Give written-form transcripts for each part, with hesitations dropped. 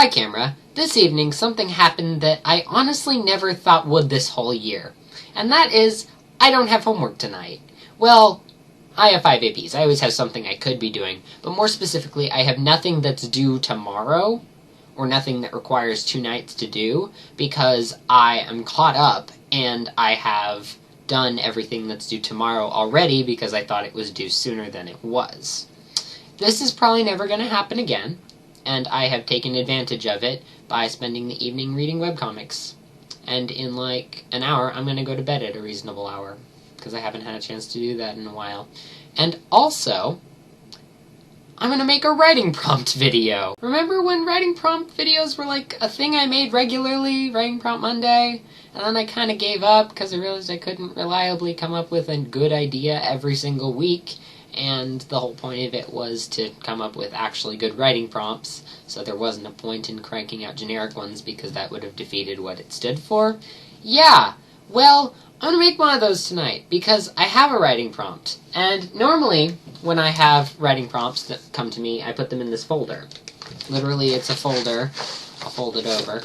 Hi, camera. This evening, something happened that I honestly never thought would this whole year. And that is, I don't have homework tonight. Well, I have 5 APs. I always have something I could be doing. But more specifically, I have nothing that's due tomorrow, or nothing that requires 2 nights to do, because I am caught up, and I have done everything that's due tomorrow already because I thought it was due sooner than it was. This is probably never going to happen again, and I have taken advantage of it by spending the evening reading webcomics. And in like an hour, I'm going to go to bed at a reasonable hour, because I haven't had a chance to do that in a while. And also, I'm going to make a writing prompt video. Remember when writing prompt videos were like a thing I made regularly, Writing Prompt Monday? And then I kind of gave up because I realized I couldn't reliably come up with a good idea every single week. And the whole point of it was to come up with actually good writing prompts, so there wasn't a point in cranking out generic ones because that would have defeated what it stood for. Yeah, well, I'm going to make one of those tonight because I have a writing prompt. And normally, when I have writing prompts that come to me, I put them in this folder. Literally, it's a folder. I'll fold it over.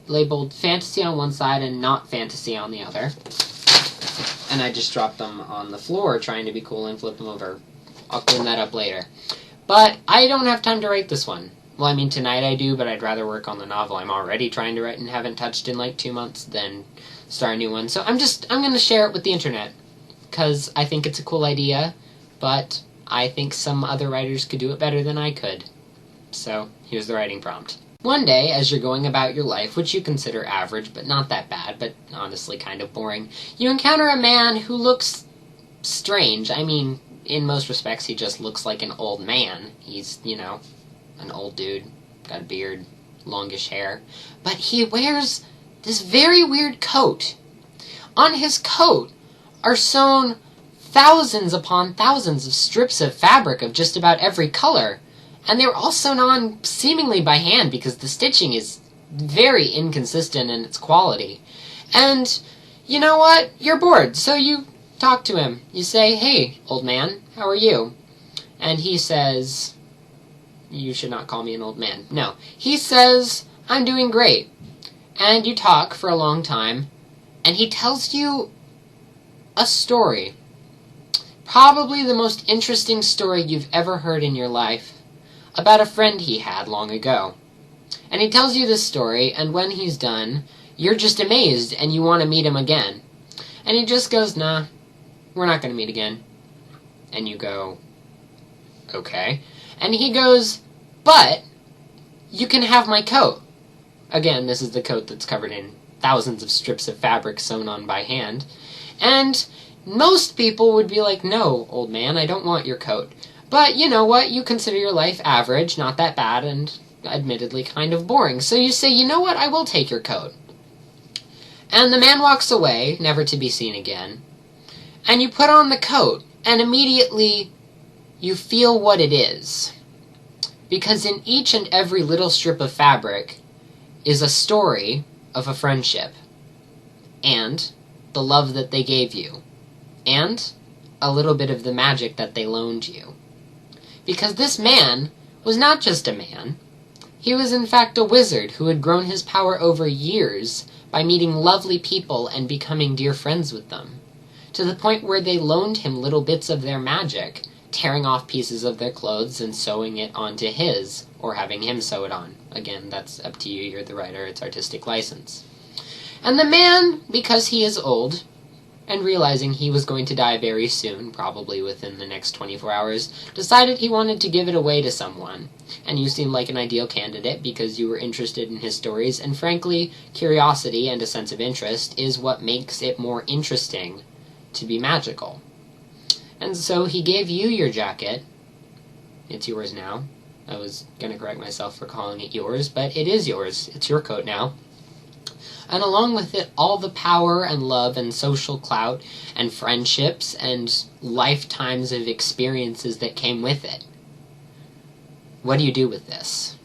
Labeled fantasy on one side and not fantasy on the other. And I just drop them on the floor trying to be cool and flip them over. I'll clean that up later. But I don't have time to write this one. Well, I mean, tonight I do, but I'd rather work on the novel I'm already trying to write and haven't touched in like 2 months than start a new one. So I'm going to share it with the internet, because I think it's a cool idea, but I think some other writers could do it better than I could. So here's the writing prompt. One day, as you're going about your life, which you consider average, but not that bad, but honestly kind of boring, you encounter a man who looks strange. I mean, in most respects, he just looks like an old man. He's, an old dude, got a beard, longish hair. But he wears this very weird coat. On his coat are sewn thousands upon thousands of strips of fabric of just about every color. And they were all sewn on seemingly by hand because the stitching is very inconsistent in its quality. And you know what? You're bored, so you talk to him. You say, "Hey, old man, how are you?" And he says, "You should not call me an old man." No, he says, "I'm doing great." And you talk for a long time, and he tells you a story. Probably the most interesting story you've ever heard in your life, about a friend he had long ago. And he tells you this story, and when he's done, you're just amazed and you want to meet him again. And he just goes, "Nah, we're not going to meet again." And you go, "Okay." And he goes, "But you can have my coat." Again, this is the coat that's covered in thousands of strips of fabric sewn on by hand. And most people would be like, "No, old man, I don't want your coat." But you know what? You consider your life average, not that bad, and admittedly kind of boring. So you say, "You know what? I will take your coat." And the man walks away, never to be seen again. And you put on the coat, and immediately you feel what it is. Because in each and every little strip of fabric is a story of a friendship. And the love that they gave you. And a little bit of the magic that they loaned you. Because this man was not just a man. He was in fact a wizard who had grown his power over years by meeting lovely people and becoming dear friends with them, to the point where they loaned him little bits of their magic, tearing off pieces of their clothes and sewing it onto his, or having him sew it on. Again, that's up to you, you're the writer, it's artistic license. And the man, because he is old, and realizing he was going to die very soon, probably within the next 24 hours, decided he wanted to give it away to someone. And you seemed like an ideal candidate because you were interested in his stories, and frankly, curiosity and a sense of interest is what makes it more interesting to be magical. And so he gave you your jacket. It's yours now. I was going to correct myself for calling it yours, but it is yours. It's your coat now. And along with it, all the power and love and social clout and friendships and lifetimes of experiences that came with it. What do you do with this?